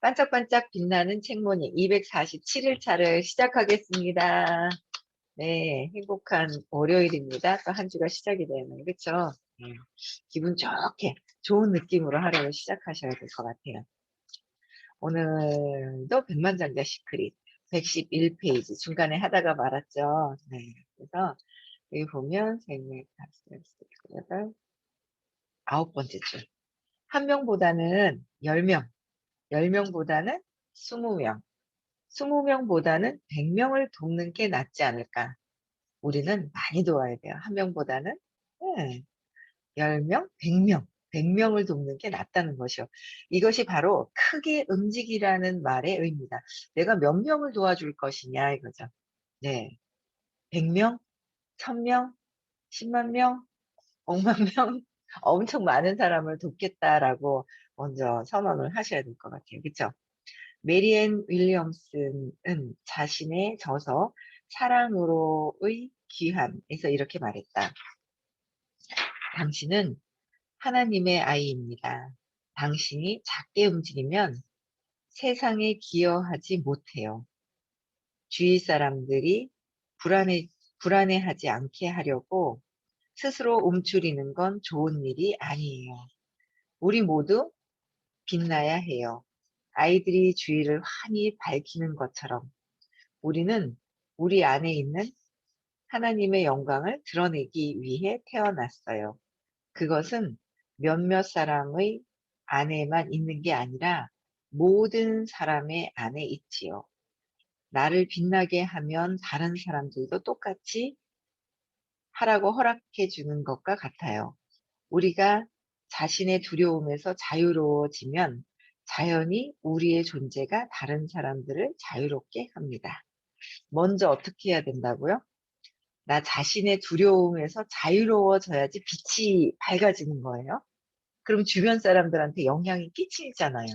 반짝반짝 빛나는 책모닝 247일 차를 시작하겠습니다. 네, 행복한 월요일입니다. 또 한 주가 시작이 되네요. 그쵸? 네, 기분 좋게, 좋은 느낌으로 하루를 시작하셔야 될 것 같아요. 오늘도 백만장자 시크릿 111페이지 중간에 하다가 말았죠. 네, 그래서 여기 보면 생맥, 여덟, 아홉 번째 줄. 한 명보다는 10명, 10명보다는 20명, 20명보다는 100명을 돕는 게 낫지 않을까. 우리는 많이 도와야 돼요. 한 명보다는 10명, 100명, 100명을 돕는 게 낫다는 것이요. 이것이 바로 크게 움직이라는 말의 의미다. 내가 몇 명을 도와줄 것이냐 이거죠. 네. 100명, 1000명, 10만 명, 억만 명, 엄청 많은 사람을 돕겠다라고 먼저 선언을 하셔야 될 것 같아요. 그쵸? 메리앤 윌리엄슨은 자신의 저서 사랑으로의 귀함에서 이렇게 말했다. 당신은 하나님의 아이입니다. 당신이 작게 움직이면 세상에 기여하지 못해요. 주위 사람들이 불안해하지 않게 하려고 스스로 움츠리는 건 좋은 일이 아니에요. 우리 모두 빛나야 해요. 아이들이 주위를 환히 밝히는 것처럼 우리는 우리 안에 있는 하나님의 영광을 드러내기 위해 태어났어요. 그것은 몇몇 사람의 안에만 있는 게 아니라 모든 사람의 안에 있지요. 나를 빛나게 하면 다른 사람들도 똑같이 하라고 허락해 주는 것과 같아요. 우리가 자신의 두려움에서 자유로워지면 자연히 우리의 존재가 다른 사람들을 자유롭게 합니다. 먼저 어떻게 해야 된다고요? 나 자신의 두려움에서 자유로워져야지 빛이 밝아지는 거예요. 그럼 주변 사람들한테 영향이 끼치잖아요.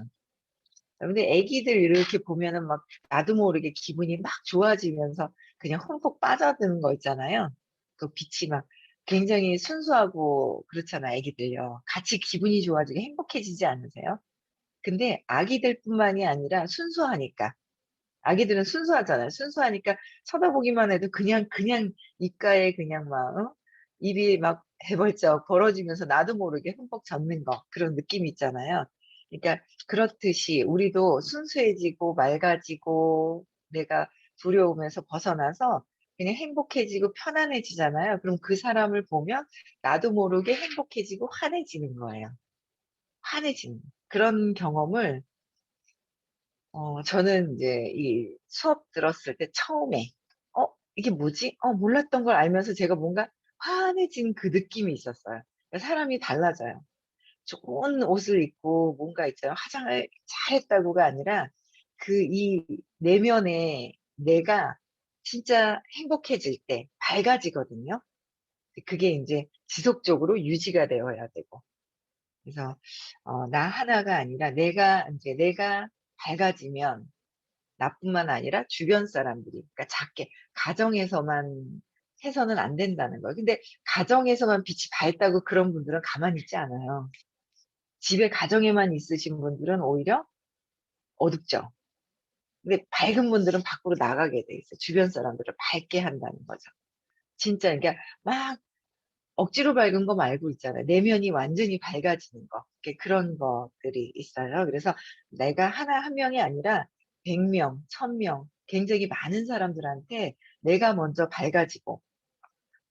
근데 애기들 이렇게 보면은 막 나도 모르게 기분이 막 좋아지면서 그냥 흠뻑 빠져드는 거 있잖아요. 그 빛이 막 굉장히 순수하고 그렇잖아, 애기들요. 같이 기분이 좋아지고 행복해지지 않으세요? 근데 아기들뿐만이 아니라 순수하니까. 아기들은 순수하잖아요. 순수하니까 쳐다보기만 해도 그냥 입가에 그냥 막, 입이 막 해벌쩍 벌어지면서 나도 모르게 흠뻑 젖는 거, 그런 느낌이 있잖아요. 그러니까 그렇듯이 우리도 순수해지고 맑아지고 내가 두려움에서 벗어나서 그냥 행복해지고 편안해지잖아요. 그럼 그 사람을 보면 나도 모르게 행복해지고 환해지는 거예요. 환해지는. 그런 경험을 저는 이제 이 수업 들었을 때 처음에, 이게 뭐지? 몰랐던 걸 알면서 제가 뭔가 환해진 그 느낌이 있었어요. 그러니까 사람이 달라져요. 좋은 옷을 입고 뭔가 있잖아요. 화장을 잘했다고가 아니라 이 내면에 내가 진짜 행복해질 때 밝아지거든요. 그게 이제 지속적으로 유지가 되어야 되고. 그래서, 나 하나가 아니라 내가 밝아지면 나뿐만 아니라 주변 사람들이, 그러니까 작게, 가정에서만 해서는 안 된다는 거예요. 근데 가정에서만 빛이 밝다고 그런 분들은 가만히 있지 않아요. 집에 가정에만 있으신 분들은 오히려 어둡죠. 근데 밝은 분들은 밖으로 나가게 돼 있어요. 주변 사람들을 밝게 한다는 거죠. 진짜, 그러니까 막 억지로 밝은 거 말고 있잖아요. 내면이 완전히 밝아지는 거. 그런 것들이 있어요. 그래서 내가 한 명이 아니라 100명, 1000명, 굉장히 많은 사람들한테 내가 먼저 밝아지고,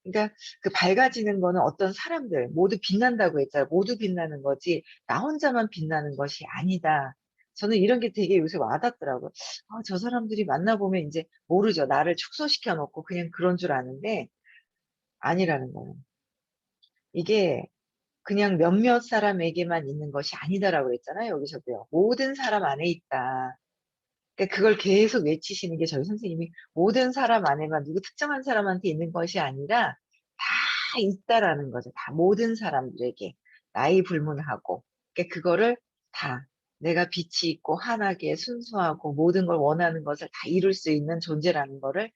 그러니까 그 밝아지는 거는 어떤 사람들 모두 빛난다고 했잖아요. 모두 빛나는 거지 나 혼자만 빛나는 것이 아니다. 저는 이런 게 되게 요새 와닿더라고요. 저 사람들이 만나보면 이제 모르죠. 나를 축소시켜 놓고 그냥 그런 줄 아는데 아니라는 거예요. 이게 그냥 몇몇 사람에게만 있는 것이 아니다라고 했잖아요. 여기서도요. 모든 사람 안에 있다. 그러니까 그걸 계속 외치시는 게 저희 선생님이 모든 사람 안에만 누구 특정한 사람한테 있는 것이 아니라 다 있다라는 거죠. 다 모든 사람들에게 나이 불문하고 그러니까 그거를 다 내가 빛이 있고 환하게 순수하고 모든 걸 원하는 것을 다 이룰 수 있는 존재라는 거를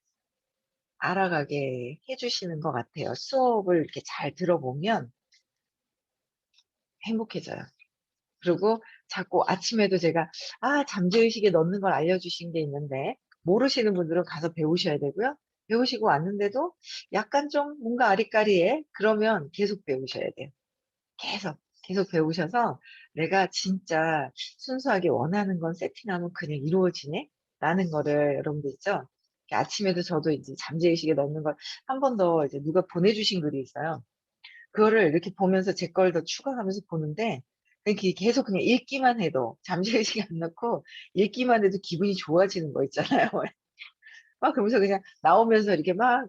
알아가게 해주시는 것 같아요. 수업을 이렇게 잘 들어보면 행복해져요. 그리고 자꾸 아침에도 제가 잠재의식에 넣는 걸 알려주신 게 있는데 모르시는 분들은 가서 배우셔야 되고요. 배우시고 왔는데도 약간 좀 뭔가 아리까리해. 그러면 계속 배우셔야 돼요. 계속, 계속 배우셔서 '내가 진짜 순수하게 원하는 건 세팅하면 그냥 이루어지네.' 라는 거를 여러분들 있죠? 아침에도 저도 이제 잠재의식에 넣는 걸 한 번 더 이제 누가 보내주신 글이 있어요. 그거를 이렇게 보면서 제 걸 더 추가하면서 보는데 이렇게 계속 그냥 읽기만 해도 잠재의식에 안 넣고 읽기만 해도 기분이 좋아지는 거 있잖아요. 막 그러면서 그냥 나오면서 이렇게 막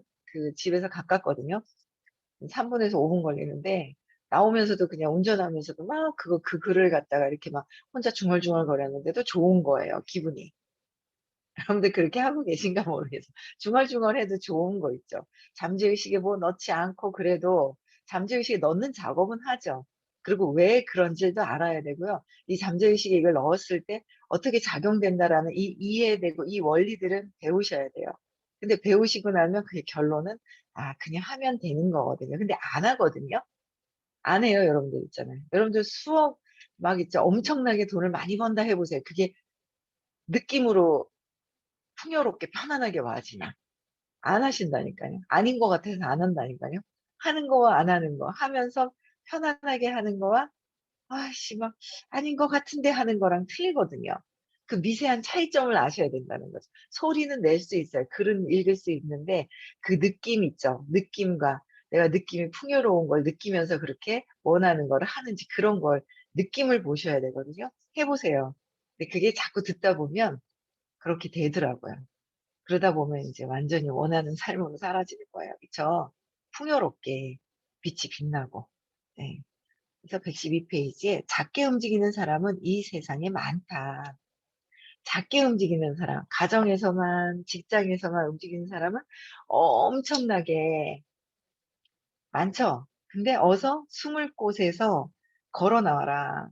집에서 가깝거든요. 3 분에서 5분 걸리는데 나오면서도 그냥 운전하면서도 막 그 글을 갖다가 이렇게 막 혼자 중얼중얼거렸는데도 좋은 거예요, 기분이. 여러분들 그렇게 하고 계신가 모르겠어요. 중얼중얼해도 좋은 거 있죠. 잠재의식에 뭐 넣지 않고 그래도 잠재의식에 넣는 작업은 하죠. 그리고 왜 그런지도 알아야 되고요. 이 잠재의식에 이걸 넣었을 때 어떻게 작용된다라는 이 이해되고 이 원리들은 배우셔야 돼요. 근데 배우시고 나면 그게 결론은 그냥 하면 되는 거거든요. 근데 안 하거든요. 안 해요, 여러분들 있잖아요. 여러분들 수억 막 있죠. 엄청나게 돈을 많이 번다 해 보세요. 그게 느낌으로 풍요롭게 편안하게 와지나. 안 하신다니까요. 아닌 것 같아서 안 한다니까요. 하는 거와 안 하는 거, 하면서 편안하게 하는 거와 막 아닌 것 같은데 하는 거랑 틀리거든요. 그 미세한 차이점을 아셔야 된다는 거죠. 소리는 낼 수 있어요. 글은 읽을 수 있는데 그 느낌 있죠. 느낌과 내가 느낌이 풍요로운 걸 느끼면서 그렇게 원하는 거를 하는지 그런 걸 느낌을 보셔야 되거든요. 해 보세요. 근데 그게 자꾸 듣다 보면 그렇게 되더라고요. 그러다 보면 이제 완전히 원하는 삶으로 사라지는 거예요. 그쵸? 풍요롭게 빛이 빛나고. 네. 그래서 112 페이지에 "작게 움직이는 사람은 이 세상에 많다." 작게 움직이는 사람, 가정에서만 직장에서만 움직이는 사람은 엄청나게 많죠. 근데 어서 숨을 곳에서 걸어 나와라.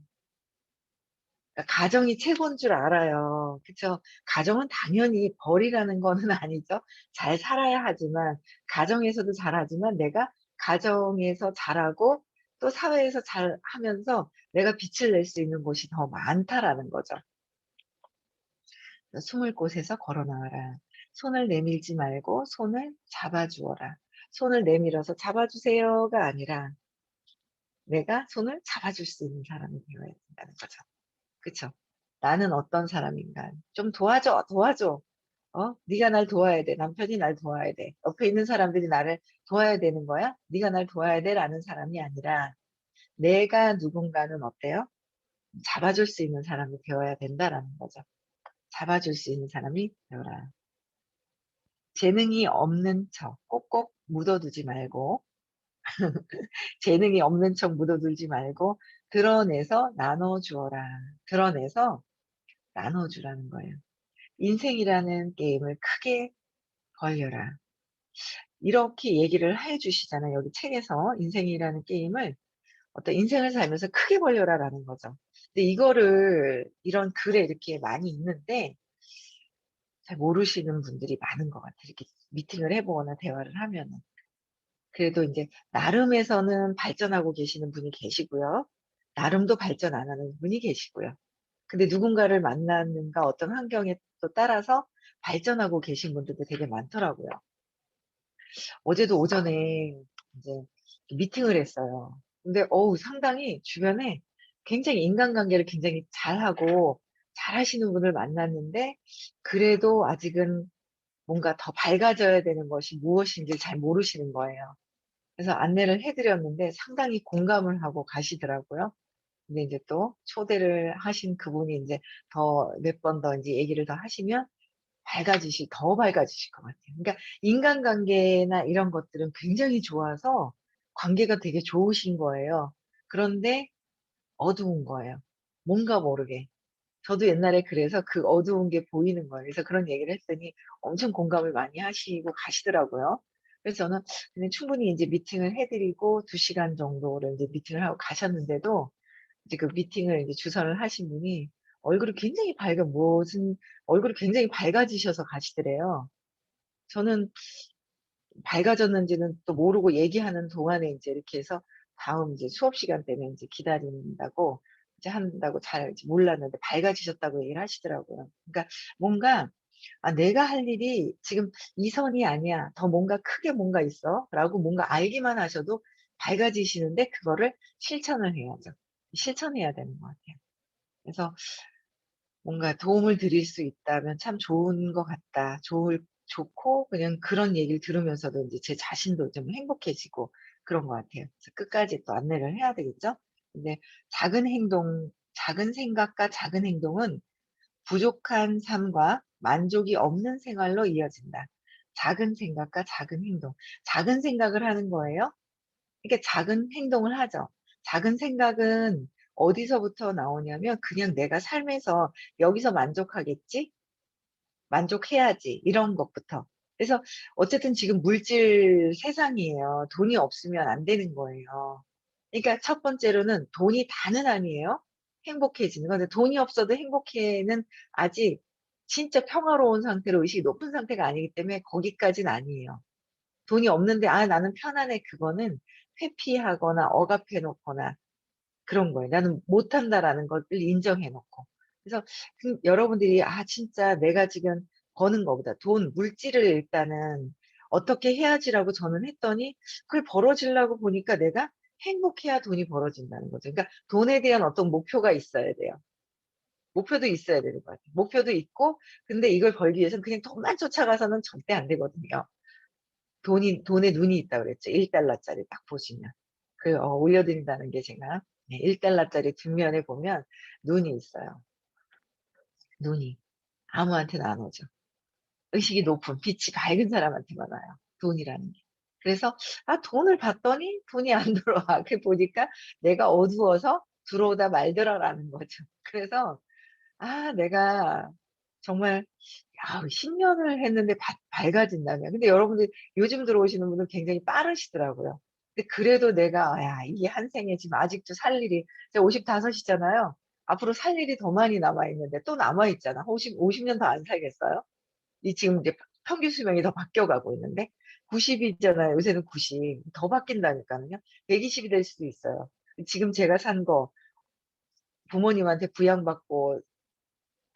그러니까 가정이 최고인 줄 알아요. 그쵸? 가정은 당연히 벌이라는 거는 아니죠. 잘 살아야 하지만 가정에서도 잘하지만 내가 가정에서 잘하고 또 사회에서 잘하면서 내가 빛을 낼 수 있는 곳이 더 많다라는 거죠. 숨을 곳에서 걸어 나와라. 손을 내밀지 말고 손을 잡아 주어라. 손을 내밀어서 잡아 주세요가 아니라 내가 손을 잡아 줄 수 있는 사람이 되어야 된다는 거죠. 그쵸? 나는 어떤 사람인가. 좀 도와줘, 도와줘. 네가 날 도와야 돼. 남편이 날 도와야 돼. 옆에 있는 사람들이 나를 도와야 되는 거야? 네가 날 도와야 돼.'라는 사람이 아니라 내가 누군가는 어때요? 잡아줄 수 있는 사람이 되어야 된다라는 거죠. 잡아줄 수 있는 사람이 되어라. 재능이 없는 척 꼭꼭 묻어두지 말고 재능이 없는 척 묻어두지 말고 드러내서 나눠 주어라. 드러내서 나눠 주라는 거예요. 인생이라는 게임을 크게 벌려라. 이렇게 얘기를 해 주시잖아요. 여기 책에서 인생이라는 게임을 어떤 인생을 살면서 크게 벌려라라는 거죠. 근데 이거를 이런 글에 이렇게 많이 있는데 잘 모르시는 분들이 많은 것 같아요. 이렇게 미팅을 해 보거나 대화를 하면은. 그래도 인제 나름에서는 발전하고 계시는 분이 계시고요. 나름도 발전 안 하는 분이 계시고요. 근데 누군가를 만나는가 어떤 환경에 또 따라서 발전하고 계신 분들도 되게 많더라고요. 어제도 오전에 인제 미팅을 했어요. 근데 상당히 주변에 굉장히 인간관계를 굉장히 잘하고 잘하시는 분을 만났는데 그래도 아직은 뭔가 더 밝아져야 되는 것이 무엇인지 잘 모르시는 거예요. 그래서 안내를 해 드렸는데 상당히 공감을 하고 가시더라고요. 근데 인제 또 초대를 하신 그분이 인제 더 몇 번 더 인제 얘기를 더 하시면 더 밝아지실 것 같아요. 그러니까 인간관계나 이런 것들은 굉장히 좋아서 관계가 되게 좋으신 거예요. 그런데 어두운 거예요. 뭔가 모르게. 저도 옛날에 그래서 그 어두운 게 보이는 거예요. 그래서 그런 얘기를 했더니 엄청 공감을 많이 하시고 가시더라고요. 그래서 저는 그냥 충분히 인제 미팅을 해 드리고 2 시간 정도를 인제 미팅을 하고 가셨는데도 이제 그 미팅을 이제 주선을 하신 분이 얼굴이 굉장히 얼굴이 굉장히 밝아지셔서 가시더래요. 저는 밝아졌는지는 또 모르고 얘기하는 동안에 인제 이렇게 해서 다음 이제 수업 시간 때문에 인제 기다린다고 이제 한다고 잘 이제 몰랐는데 밝아지셨다고 얘기를 하시더라고요. 그러니까 뭔가 '아 내가 할 일이 지금 이 선이 아니야. 더 뭔가 크게 뭔가 있어.'라고 뭔가 알기만 하셔도 밝아지시는데 그거를 실천을 해야죠. 실천해야 되는 것 같아요. 그래서 뭔가 도움을 드릴 수 있다면 참 좋은 것 같다. 좋고 그냥 그런 얘기를 들으면서도 인제 제 자신도 좀 행복해지고 그런 것 같아요. 그래서 끝까지 또 안내를 해야 되겠죠? 근데 작은 생각과 작은 행동은 부족한 삶과 만족이 없는 생활로 이어진다. 작은 생각과 작은 행동. 작은 생각을 하는 거예요. 그러니까 작은 행동을 하죠. 작은 생각은 어디서부터 나오냐면 그냥 '내가 삶에서 여기서 만족하겠지? 만족해야지.' 이런 것부터. 그래서 어쨌든 지금 물질 세상이에요. 돈이 없으면 안 되는 거예요. 그러니까 첫 번째로는 돈이 다는 아니에요. 행복해지는 건. 근데 돈이 없어도 행복해는 아직 진짜 평화로운 상태로 의식이 높은 상태가 아니기 때문에 거기까지는 아니에요. 돈이 없는데 '아 나는 편안해.' 그거는 회피하거나 억압해 놓거나 그런 거예요. '나는 못한다.'라는 것을 인정해 놓고. 그래서 여러분들이 '아 진짜 내가 지금 버는 거보다 돈 물질을 일단은 어떻게 해야지.'라고 저는 했더니 그게 벌어지려고 보니까 내가 행복해야 돈이 벌어진다는 거죠. 그러니까 돈에 대한 어떤 목표가 있어야 돼요. 목표도 있어야 되는 것 같아요. 목표도 있고 근데 이걸 벌기 위해서는 그냥 돈만 쫓아가서는 절대 안 되거든요. 돈에 눈이 있다고 그랬죠. 1 달러짜리 딱 보시면. 올려 드린다는 게 제가 1 달러짜리 뒷면에 보면 눈이 있어요. 눈이. 아무한테나 안 오죠. 의식이 높은 빛이 밝은 사람한테만 와요, 돈이라는 게. 그래서 돈을 받더니 돈이 안 들어와. 그 보니까 내가 어두워서 들어오다 말더라라는 거죠. 그래서 내가 정말 10 년을 했는데 밝아진다면. 근데 여러분들 요즘 들어오시는 분들 굉장히 빠르시더라고요. 근데 그래도 내가 '야 이게 한 생에 지금 아직도 살 일이' 제가 55 이잖아요. 앞으로 살 일이 더 많이 남아 있는데 또 남아 있잖아. 50년 더 안 살겠어요? 이 지금 이제 평균 수명이 더 바뀌어 가고 있는데 90 이잖아요. 요새는 90. 더 바뀐다니까요. 120이 될 수도 있어요. 지금 제가 산 거 부모님한테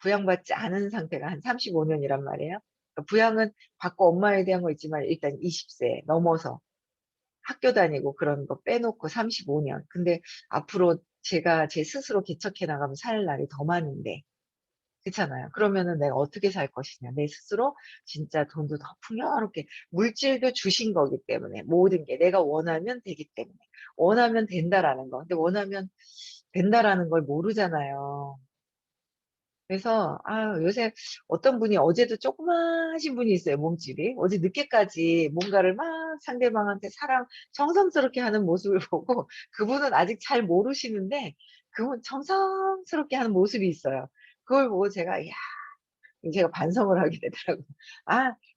부양받지 않은 상태가 한 35 년이란 말이에요. 그러니까 부양은 받고 엄마에 대한 거 있지만 일단 20세 넘어서 학교 다니고 그런 거 빼놓고 35 년. 근데 앞으로 제가 제 스스로 개척해 나가면 살 날이 더 많은데 그렇잖아요. 그러면은 내가 어떻게 살 것이냐. 내 스스로 진짜 돈도 더 풍요롭게 물질도 주신 거기 때문에 모든 게 내가 원하면 되기 때문에. 원하면 된다라는 거. 근데 원하면 된다라는 걸 모르잖아요. 그래서 요새 어떤 분이 어제도 조그마하신 분이 있어요, 몸집이. 어제 늦게까지 뭔가를 막 상대방한테 정성스럽게 하는 모습을 보고 그분은 아직 잘 모르시는데 그분 정성스럽게 하는 모습이 있어요. 그걸 보고 제가 반성을 하게 되더라고요.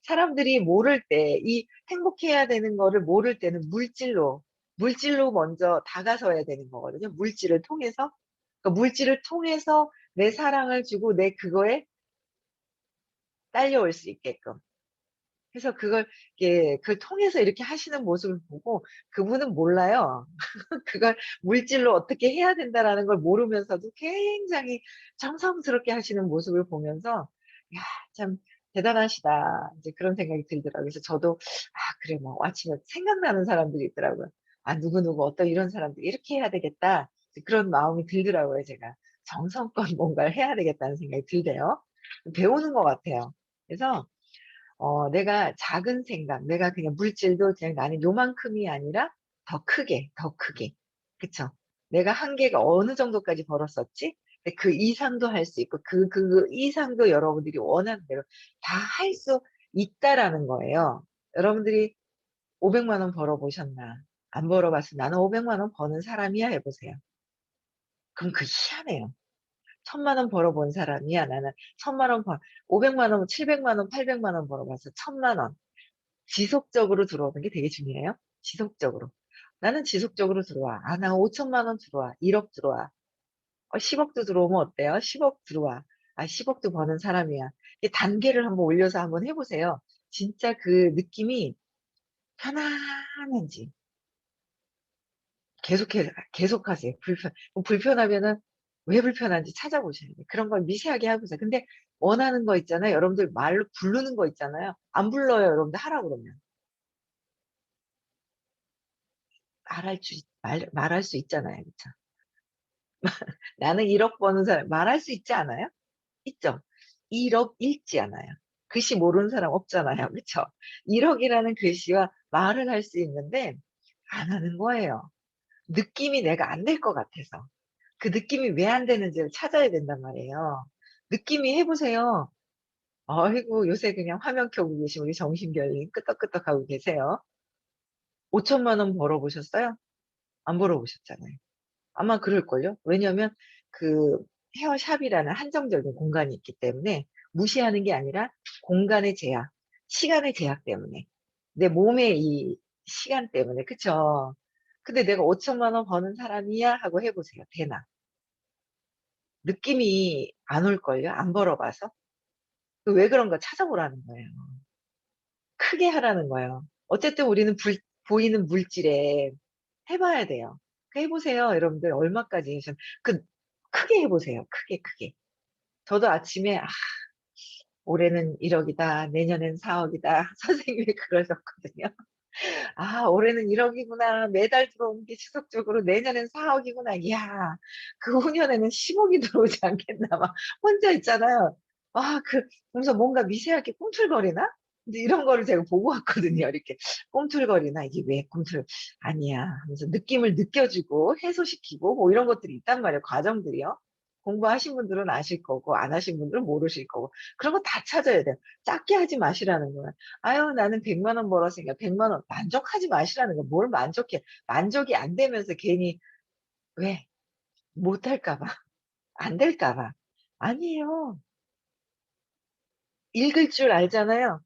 사람들이 모를 때 이 행복해야 되는 거를 모를 때는 물질로 먼저 다가서야 되는 거거든요, 물질을 통해서. 그러니까 물질을 통해서 내 사랑을 주고 내 그거에 딸려올 수 있게끔. 그래서 그걸 통해서 이렇게 하시는 모습을 보고 그분은 몰라요. 그걸 물질로 어떻게 해야 된다라는 걸 모르면서도 굉장히 정성스럽게 하시는 모습을 보면서 '야 참 대단하시다.' 이제 그런 생각이 들더라고요. 그래서 저도 그래 뭐 아침에 생각나는 사람들이 있더라고요. '누구누구 어떤 이런 사람들 이렇게 해야 되겠다.' 이제 그런 마음이 들더라고요 제가. '정성껏 뭔가를 해야 되겠다.'는 생각이 들대요. 배우는 것 같아요. 그래서 내가 작은 생각 내가 그냥 물질도 그냥 나는 요만큼이 아니라 더 크게. 그쵸? 내가 한계가 어느 정도까지 벌었었지? 근데 그 이상도 할 수 있고 그 이상도 여러분들이 원하는 대로 다 할 수 있다라는 거예요. 여러분들이 500만 원 벌어 보셨나? 안 벌어 봤으면 '나는 500만 원 버는 사람이야.' 해 보세요. 그럼 희한해요. 1,000만 원 벌어 본 사람이야. 나는 1,000만 원 500만 원, 700만 원, 800만 원 벌어 봐서 1,000만 원. 지속적으로 들어오는 게 되게 중요해요. 지속적으로. 나는 지속적으로 들어와. 나 5천만 원 들어와. 1억 들어와. 10 억도 들어오면 어때요? 10억 들어와. 10 억도 버는 사람이야. 이 단계를 한번 올려서 한번 해 보세요. 진짜 그 느낌이 편안한지. 계속하세요. 불편하면은 왜 불편한지 찾아보셔야 돼요. 그런 걸 미세하게 해 보세요. 근데 원하는 거 있잖아요. 여러분들 말로 부르는 거 있잖아요. 안 불러요, 여러분들 하라고 그러면. 말할 수 있잖아요. 그쵸? 나는 1억 버는 사람 말할 수 있지 않아요? 있죠. 1억 읽지 않아요. 글씨 모르는 사람 없잖아요. 그쵸? 1억 이라는 글씨와 말을 할 수 있는데 안 하는 거예요. 느낌이 내가 안 될 것 같아서. 그 느낌이 왜 안 되는지를 찾아야 된단 말이에요. 느낌이 해 보세요. 아이고 요새 그냥 화면 켜고 계신 우리 정신결림 끄떡끄떡하고 계세요. 5천만 원 벌어 보셨어요? 안 벌어 보셨잖아요. 아마 그럴걸요? 왜냐면 그 헤어샵이라는 한정적인 공간이 있기 때문에 무시하는 게 아니라 공간의 제약, 시간의 제약 때문에. 내 몸의 이 시간 때문에. 그쵸? 근데 '내가 5천만 원 버는 사람이야.' 하고 해 보세요. 되나? 느낌이 안 올걸요? 안 벌어 봐서? 그 왜 그런가 찾아보라는 거예요. 크게 하라는 거예요. 어쨌든 우리는 보이는 물질에 해 봐야 돼요. 그 해 보세요. 여러분들 얼마까지 그 크게 해 보세요. 크게. 저도 아침에 '아 올해는 1억 이다. 내년엔 4억 이다.' 선생님이 그러셨거든요. '아 올해는 1억 이구나. 매달 들어오는 게 지속적으로 내년엔 4억 이구나. 이야 그 후년에는 10억 이 들어오지 않겠나.' 막 혼자 있잖아요. 그러면서 뭔가 미세하게 꿈틀거리나? 인제 이런 거를 제가 보고 왔거든요. 이렇게 꿈틀거리나 '이게 왜 아니야.' 하면서 느낌을 느껴주고 해소시키고 뭐 이런 것들이 있단 말이에요, 과정들이요. 공부하신 분들은 아실 거고 안 하신 분들은 모르실 거고 그런 거 다 찾아야 돼요. 작게 하지 마시라는 거예요. '아유 나는 100만 원 벌었으니까 100만 원.' 만족하지 마시라는 거예요. 뭘 만족해. 만족이 안 되면서 괜히 왜? 못할까 봐. 안 될까 봐. 아니에요. 읽을 줄 알잖아요.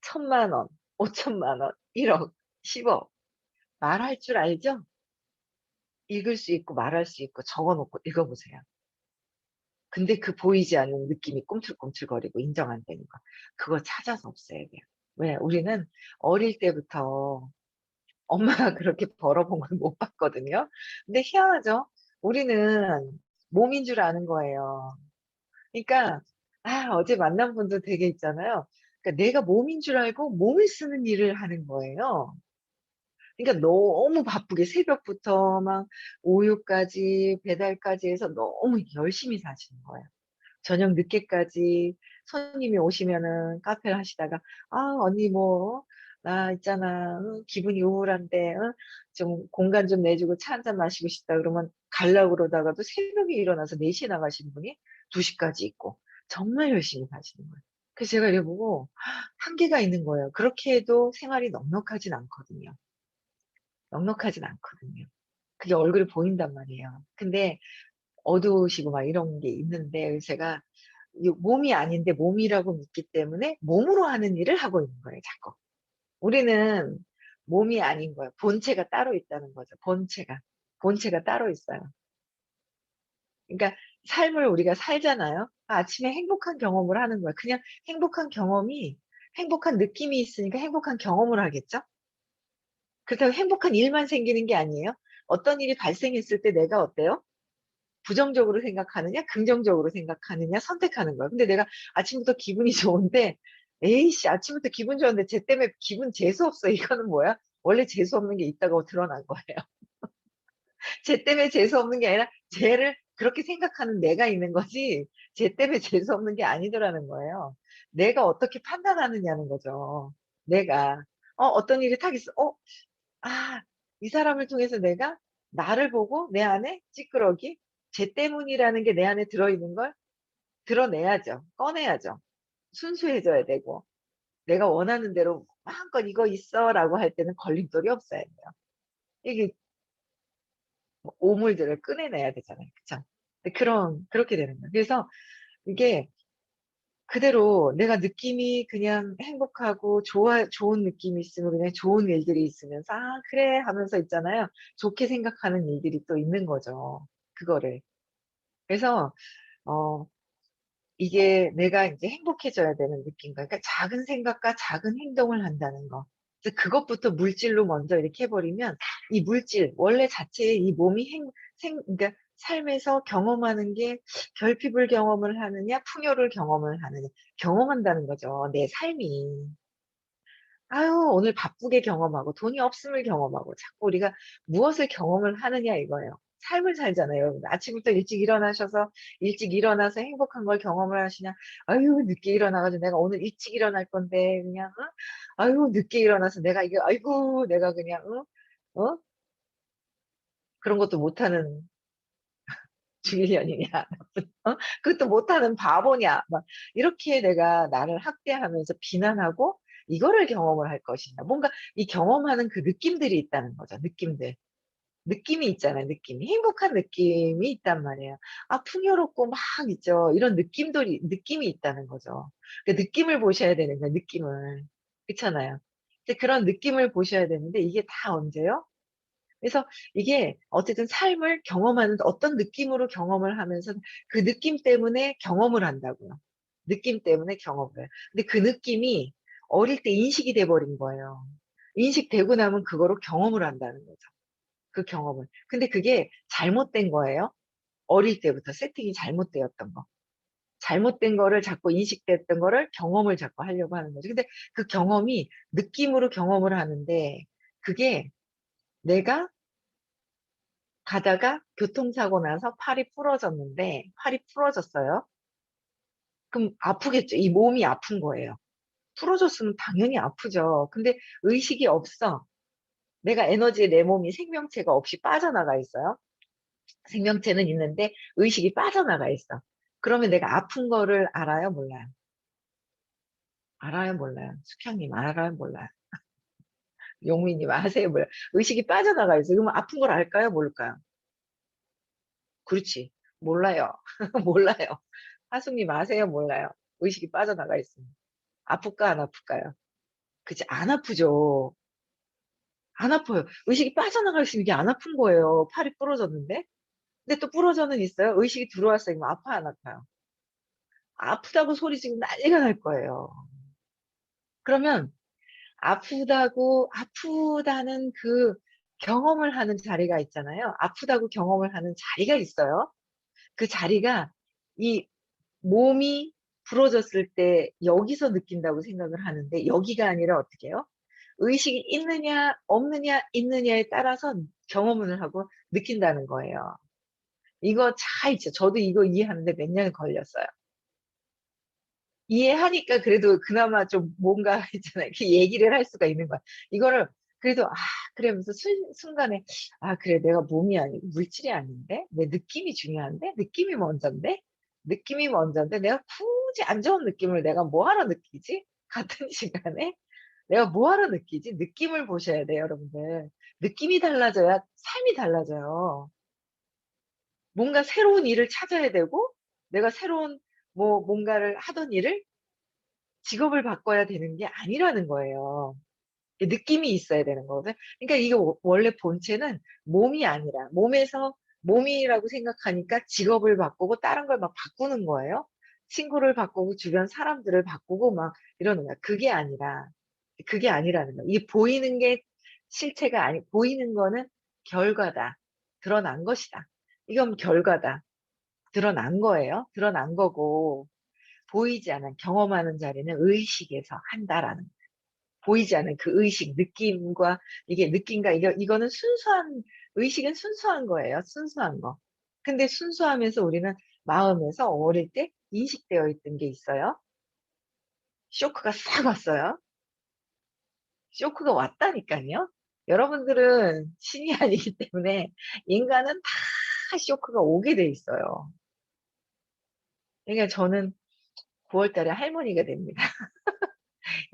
1,000만 원, 5천만 원, 1억, 10억 말할 줄 알죠? 읽을 수 있고 말할 수 있고 적어 놓고 읽어 보세요. 근데 그 보이지 않는 느낌이 꿈틀꿈틀거리고 인정 안 되는 거. 그거 찾아서 없애야 돼요. 왜? 우리는 어릴 때부터 엄마가 그렇게 벌어본 걸 못 봤거든요. 근데 희한하죠? 우리는 몸인 줄 아는 거예요. 그러니까 어제 만난 분도 되게 있잖아요. 그러니까 내가 몸인 줄 알고 몸을 쓰는 일을 하는 거예요. 그러니까 너무 바쁘게 새벽부터 막 오후까지 배달까지 해서 너무 열심히 사시는 거예요. 저녁 늦게까지 손님이 오시면은 카페를 하시다가 "아 언니 뭐 나 있잖아. 기분이 우울한데 좀 공간 좀 내 주고 차 한 잔 마시고 싶다." 그러면 가려고 그러다가도 새벽에 일어나서 4 시에 나가시는 분이 2 시까지 있고 정말 열심히 사시는 거예요. 그래서 제가 이래 보고 한계가 있는 거예요. 그렇게 해도 생활이 넉넉하진 않거든요. 넉넉하진 않거든요. 그게 얼굴에 보인단 말이에요. 근데 어두우시고 막 이런 게 있는데 제가 이 몸이 아닌데 몸이라고 믿기 때문에 몸으로 하는 일을 하고 있는 거예요 자꾸. 우리는 몸이 아닌 거예요. 본체가 따로 있다는 거죠 본체가. 본체가 따로 있어요. 그러니까 삶을 우리가 살잖아요. 아침에 행복한 경험을 하는 거예요. 그냥 행복한 경험이 행복한 느낌이 있으니까 행복한 경험을 하겠죠? 그렇다고 행복한 일만 생기는 게 아니에요. 어떤 일이 발생했을 때 내가 어때요? 부정적으로 생각하느냐 긍정적으로 생각하느냐 선택하는 거예요. 근데 내가 아침부터 기분이 좋은데 '에이씨 아침부터 기분 좋은데 쟤 때문에 기분 재수 없어.' 이거는 뭐야? 원래 재수 없는 게 있다고 드러난 거예요. 쟤 때문에 재수 없는 게 아니라 쟤를 그렇게 생각하는 내가 있는 거지 쟤 때문에 재수 없는 게 아니더라는 거예요. 내가 어떻게 판단하느냐는 거죠. 내가. 어떤 일이 탁 있어. '이 사람을 통해서 내가 나를 보고 내 안에 찌끄러기 쟤 때문이라는 게 내 안에 들어있는 걸 드러내야죠. 꺼내야죠. 순수해져야 되고 내가 원하는 대로 마음껏 "이거 있어."라고 할 때는 걸림돌이 없어야 돼요. 이게 뭐 오물들을 꺼내내야 되잖아요. 그쵸? 근데 그렇게 되는 거예요. 그래서 이게 그대로 내가 느낌이 그냥 행복하고 좋은 느낌이 있으면 그냥 좋은 일들이 있으면서 '아 그래.' 하면서 있잖아요. 좋게 생각하는 일들이 또 있는 거죠, 그거를. 그래서 어 이게 내가 인제 행복해져야 되는 느낌과 그러니까 작은 생각과 작은 행동을 한다는 거. 이제 그것부터 물질로 먼저 이렇게 해 버리면 이 물질 원래 자체의 이 몸이 그러니까 삶에서 경험하는 게 결핍을 경험을 하느냐, 풍요를 경험을 하느냐. 경험한다는 거죠, 내 삶이. 아유, 오늘 바쁘게 경험하고 돈이 없음을 경험하고 자꾸 우리가 무엇을 경험을 하느냐 이거예요. 삶을 살잖아요, 여러분. 아침부터 일찍 일어나셔서 일찍 일어나서 행복한 걸 경험을 하시냐? 아유, 늦게 일어나 가지고 내가 오늘 일찍 일어날 건데 그냥 아유, 늦게 일어나서 내가 이게 아이고 내가 그냥 어? 그런 것도 못하는 주일년이냐? 그것도 못하는 바보냐? 막 이렇게 내가 나를 학대하면서 비난하고 이거를 경험을 할 것이냐. 뭔가 이 경험하는 그 느낌들이 있다는 거죠. 느낌들. 느낌이 있잖아요. 느낌이. 행복한 느낌이 있단 말이에요. 아, 풍요롭고 막 있죠. 이런 느낌이 있다는 거죠. 그 느낌을 보셔야 되는 거예요. 느낌을. 그렇잖아요. 근데 그런 느낌을 보셔야 되는데 이게 다 언제요? 그래서 이게 어쨌든 삶을 경험하는 어떤 느낌으로 경험을 하면서 그 느낌 때문에 경험을 한다고요. 느낌 때문에 경험을 해요. 근데 그 느낌이 어릴 때 인식이 돼 버린 거예요. 인식되고 나면 그거로 경험을 한다는 거죠. 그 경험을. 근데 그게 잘못된 거예요. 어릴 때부터 세팅이 잘못되었던 거. 잘못된 거를 자꾸 인식됐던 거를 경험을 자꾸 하려고 하는 거죠. 근데 그 경험이 느낌으로 경험을 하는데 그게 내가 가다가 교통사고 나서 팔이 부러졌는데 팔이 부러졌어요. 그럼 아프겠죠. 이 몸이 아픈 거예요. 부러졌으면 당연히 아프죠. 근데 의식이 없어. 내가 에너지에 내 몸이 생명체가 없이 빠져나가 있어요. 생명체는 있는데 의식이 빠져나가 있어. 그러면 내가 아픈 거를 알아요? 몰라요? 알아요? 몰라요? 숙향님 알아요? 몰라요? 용민님 아세요? 몰라요? 의식이 빠져나가 있어요. 그러면 아픈 걸 알까요? 모를까요? 그렇지. 몰라요. 몰라요. 하숙님 아세요? 몰라요. 의식이 빠져나가 있으면. 아플까 안 아플까요? 그치, 안 아프죠. 안 아파요. 의식이 빠져나가 있으면 이게 안 아픈 거예요. 팔이 부러졌는데. 근데 또 부러져는 있어요. 의식이 들어왔어요. 그럼 아파요, 안 아파요? 아프다고 소리 지금 난리가 날 거예요. 그러면 아프다는 그 경험을 하는 자리가 있잖아요. 아프다고 경험을 하는 자리가 있어요. 그 자리가 이 몸이 부러졌을 때 여기서 느낀다고 생각을 하는데 여기가 아니라 어떻게 해요? 의식이 있느냐 없느냐 있느냐에 따라서 경험을 하고 느낀다는 거예요. 이거 잘 있죠. 저도 이거 이해하는데 몇 년 걸렸어요. 이해하니까 그래도 그나마 좀 뭔가 있잖아요. 이렇게 얘기를 할 수가 있는 거야. 이거를 그래도 그러면서 순간에 그래 내가 몸이 아니고 물질이 아닌데 내 느낌이 중요한데 느낌이 먼저인데 내가 굳이 안 좋은 느낌을 내가 뭐하러 느끼지? 같은 시간에 내가 뭐하러 느끼지? 느낌을 보셔야 돼요, 여러분들. 느낌이 달라져야 삶이 달라져요. 뭔가 새로운 일을 찾아야 되고 내가 새로운 뭔가를 하던 일을 직업을 바꿔야 되는 게 아니라는 거예요. 느낌이 있어야 되는 거거든. 그러니까 이게 원래 본체는 몸이 아니라 몸에서 몸이라고 생각하니까 직업을 바꾸고 다른 걸 막 바꾸는 거예요. 친구를 바꾸고 주변 사람들을 바꾸고 막 이러는 거야. 그게 아니라는 거야. 이게 보이는 게 실체가 아니, 보이는 거는 결과다. 드러난 것이다. 이건 결과다. 드러난 거예요. 드러난 거고, 보이지 않은 경험하는 자리는 의식에서 한다라는 거예요. 보이지 않는 그 의식, 느낌과 이게 느낌과 이거는 순수한 의식은 순수한 거예요. 순수한 거. 근데 순수하면서 우리는 마음에서 어릴 때 인식되어 있던 게 있어요. 쇼크가 싹 왔어요. 쇼크가 왔다니까요. 여러분들은 신이 아니기 때문에 인간은 다 쇼크가 오게 돼 있어요. 그러니까 저는 9월 달에 할머니가 됩니다.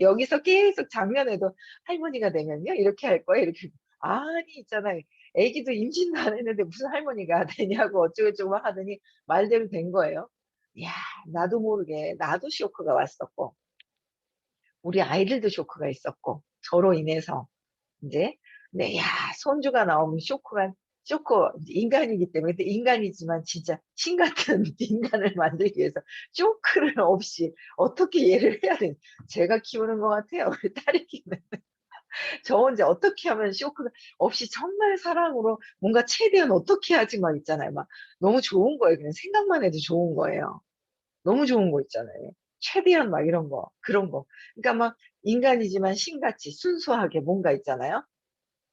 여기서 계속 작년에도 할머니가 되면요 이렇게 할 거예요 이렇게. 아니 있잖아요, 애기도 임신도 안 했는데 무슨 할머니가 되냐고 어쩌고저쩌고 하더니 말대로 된 거예요. 야, 나도 모르게 나도 쇼크가 왔었고 우리 아이들도 쇼크가 있었고 저로 인해서 이제 네, 야, 손주가 나오면 쇼크 인간이기 때문에 근데 인간이지만 진짜 신 같은 인간을 만들기 위해서 쇼크를 없이 어떻게 얘를 해야 돼? 제가 키우는 것 같아요. 우리 딸이기는. 저 혼자 어떻게 하면 쇼크가 없이 정말 사랑으로 뭔가 최대한 어떻게 하지 막 있잖아요. 막 너무 좋은 거예요. 그냥 생각만 해도 좋은 거예요. 너무 좋은 거 있잖아요. 최대한 막 이런 거, 그런 거. 그러니까 막 인간이지만 신같이 순수하게 뭔가 있잖아요.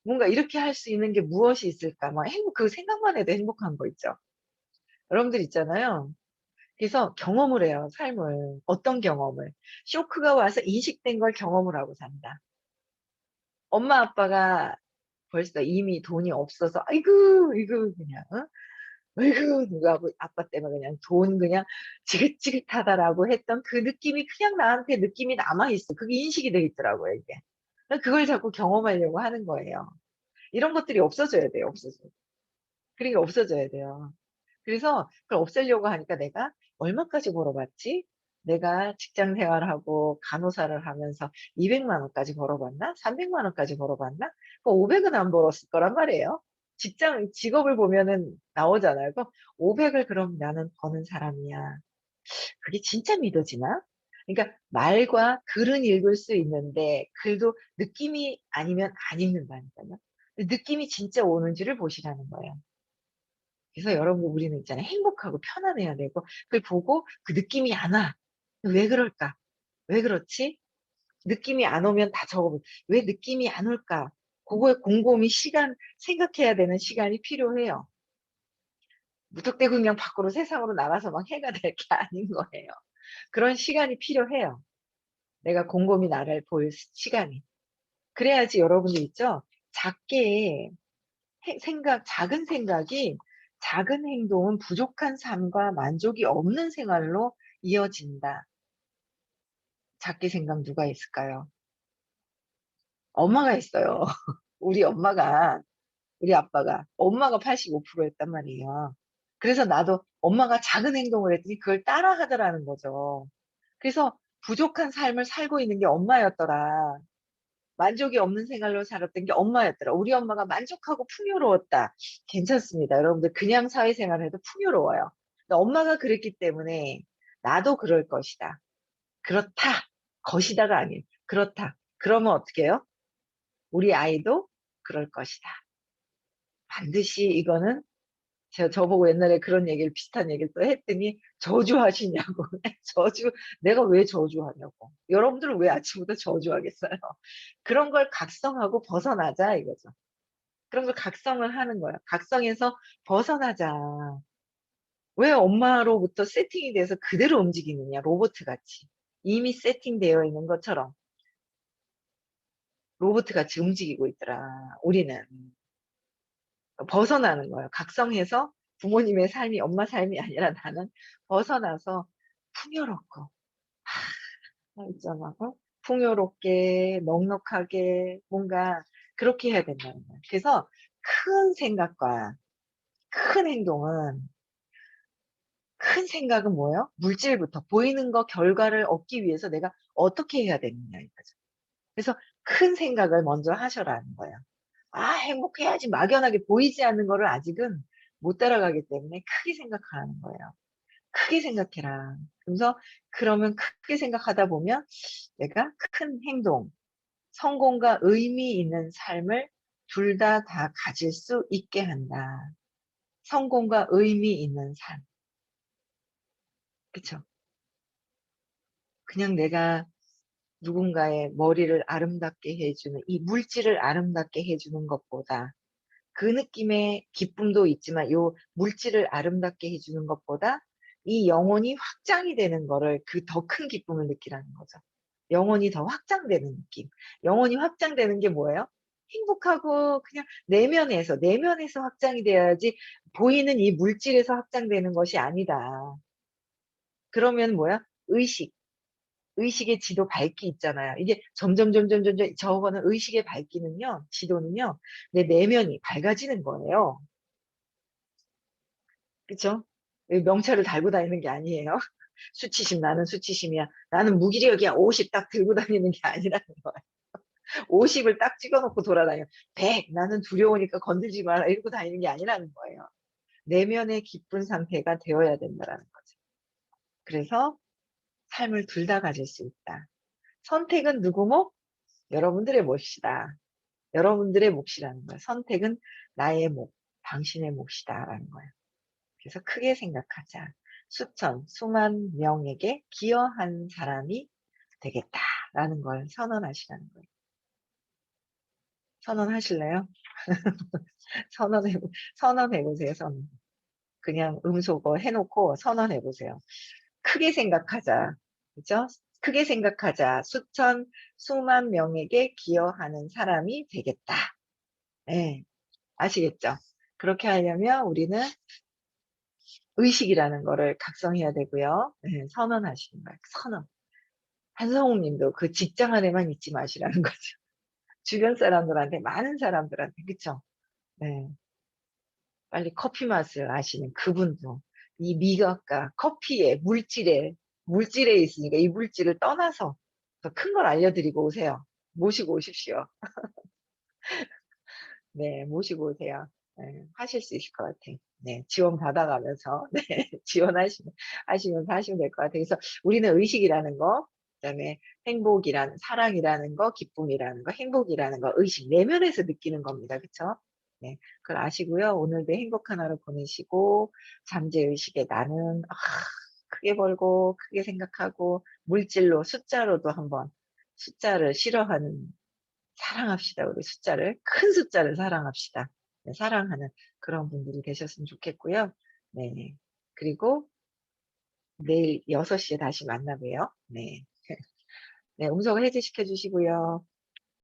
뭔가 이렇게 할 수 있는 게 무엇이 있을까? 막 그 생각만 해도 행복한 거 있죠. 여러분들 있잖아요. 그래서 경험을 해요, 삶을. 어떤 경험을. 쇼크가 와서 인식된 걸 경험을 하고 산다. 엄마 아빠가 벌써 이미 돈이 없어서 아이고 이거 그냥 어? 아이고 누가 아빠 때문에 그냥 돈 그냥 지긋지긋하다라고 했던 그 느낌이 그냥 나한테 느낌이 남아있어. 그게 인식이 돼 있더라고요, 이게. 그걸 자꾸 경험하려고 하는 거예요. 이런 것들이 없어져야 돼요, 없어져. 그러니까 없어져야 돼요. 그래서 그걸 없애려고 하니까 내가 얼마까지 벌어봤지? 내가 직장 생활하고 간호사를 하면서 200만 원까지 벌어봤나? 300만 원까지 벌어봤나? 그 500은 안 벌었을 거란 말이에요. 직업을 보면은 나오잖아요. 그 500을 그럼 나는 버는 사람이야. 그게 진짜 믿어지나? 그러니까 말과 글은 읽을 수 있는데 글도 느낌이 아니면 안 읽는다니까요. 느낌이 진짜 오는지를 보시라는 거예요. 그래서 여러분 우리는 있잖아요. 행복하고 편안해야 되고 그걸 보고 그 느낌이 안 와. 왜 그럴까? 왜 그렇지? 느낌이 안 오면 다 적어보. 왜 느낌이 안 올까? 그거에 곰곰이 생각해야 되는 시간이 필요해요. 무턱대고 그냥 밖으로 세상으로 나가서 막 해가 될 게 아닌 거예요. 그런 시간이 필요해요. 내가 곰곰이 나를 볼 시간이. 그래야지 여러분들 있죠? 작게 작은 생각이 작은 행동은 부족한 삶과 만족이 없는 생활로 이어진다. 작게 생각 누가 있을까요? 엄마가 있어요. 우리 엄마가, 우리 아빠가, 엄마가 85%였단 말이에요. 그래서 나도 엄마가 작은 행동을 했더니 그걸 따라 하더라는 거죠. 그래서 부족한 삶을 살고 있는 게 엄마였더라. 만족이 없는 생활로 살았던 게 엄마였더라. 우리 엄마가 만족하고 풍요로웠다. 괜찮습니다. 여러분들 그냥 사회생활을 해도 풍요로워요. 근데 엄마가 그랬기 때문에 나도 그럴 것이다. 그렇다. 것이다가 아니에요. 그렇다. 그러면 어떻게 해요? 우리 아이도 그럴 것이다. 반드시 이거는 제가 저보고 옛날에 그런 얘기를 비슷한 얘기를 또 했더니 저주하시냐고. 내가 왜 저주하냐고. 여러분들은 왜 아침부터 저주하겠어요? 그런 걸 각성하고 벗어나자 이거죠. 그런 걸 각성을 하는 거야. 각성해서 벗어나자. 왜 엄마로부터 세팅이 돼서 그대로 움직이느냐, 로봇 같이. 이미 세팅되어 있는 것처럼 로봇 같이 움직이고 있더라, 우리는. 벗어나는 거예요. 각성해서 부모님의 삶이 엄마 삶이 아니라 나는 벗어나서 풍요롭고, 있잖아. 어? 풍요롭게, 넉넉하게, 뭔가 그렇게 해야 된다는 거예요. 그래서 큰 생각과 큰 행동은 큰 생각은 뭐예요? 물질부터 보이는 거 결과를 얻기 위해서 내가 어떻게 해야 되느냐 이거죠. 그래서 큰 생각을 먼저 하셔라는 거예요. 아, 행복해야지 막연하게 보이지 않는 거를 아직은 못 따라가기 때문에 크게 생각하는 거예요. 크게 생각해라. 그래서 그러면 크게 생각하다 보면 내가 큰 행동, 성공과 의미 있는 삶을 둘 다 가질 수 있게 한다. 성공과 의미 있는 삶. 그쵸? 그냥 내가 누군가의 머리를 아름답게 해주는, 이 물질을 아름답게 해주는 것보다 그 느낌의 기쁨도 있지만 요 물질을 아름답게 해주는 것보다 이 영혼이 확장이 되는 거를 그 더 큰 기쁨을 느끼라는 거죠. 영혼이 더 확장되는 느낌. 영혼이 확장되는 게 뭐예요? 행복하고 그냥 내면에서 확장이 돼야지 보이는 이 물질에서 확장되는 것이 아니다. 그러면 뭐야? 의식의 지도 밝기 있잖아요. 이게 점점 저거는 의식의 밝기는요, 지도는요, 내 내면이 밝아지는 거예요. 그쵸? 명찰을 달고 다니는 게 아니에요. 수치심, 나는 수치심이야. 나는 무기력이야. 50 딱 들고 다니는 게 아니라는 거예요. 50을 딱 찍어놓고 돌아다녀. 100, 나는 두려우니까 건들지 마라. 이러고 다니는 게 아니라는 거예요. 내면의 기쁜 상태가 되어야 된다는 거죠. 그래서 삶을 둘 다 가질 수 있다. 선택은 누구 목? 여러분들의 몫이다. 여러분들의 몫이라는 거예요. 선택은 나의 몫, 당신의 몫이다라는 거예요. 그래서 크게 생각하자. 수천, 수만 명에게 기여한 사람이 되겠다라는 걸 선언하시라는 거예요. 선언하실래요? 선언해, 선언해 보세요, 선언. 그냥 음소거 해놓고 선언해 보세요. 크게 생각하자. 그죠? 크게 생각하자. 수천, 수만 명에게 기여하는 사람이 되겠다. 예, 아시겠죠? 그렇게 하려면 우리는 의식이라는 거를 각성해야 되고요. 예, 선언하시는 거예요. 선언. 한성욱 님도 그 직장 안에만 있지 마시라는 거죠. 주변 사람들한테, 많은 사람들한테, 그쵸? 네. 빨리 커피 맛을 아시는 그분도 이 미각과 커피의 물질에 있으니까 이 물질을 떠나서 더 큰 걸 알려드리고 오세요. 모시고 오십시오. 네, 모시고 오세요. 네, 하실 수 있을 것 같아요. 네, 지원 받아가면서, 네, 하시면서 하시면 될 것 같아요. 그래서 우리는 의식이라는 거, 그다음에 행복이라는, 사랑이라는 거, 기쁨이라는 거, 행복이라는 거, 의식, 내면에서 느끼는 겁니다. 그쵸? 네, 그걸 아시고요. 오늘도 행복한 하루 보내시고, 잠재의식에 나는, 크게 벌고, 크게 생각하고, 물질로, 숫자로도 한번, 숫자를 싫어하는 사랑합시다. 우리 숫자를. 큰 숫자를 사랑합시다. 네, 사랑하는 그런 분들이 되셨으면 좋겠고요. 네. 그리고 내일 6시에 다시 만나봬요. 네. 네, 음성 해제시켜 주시고요.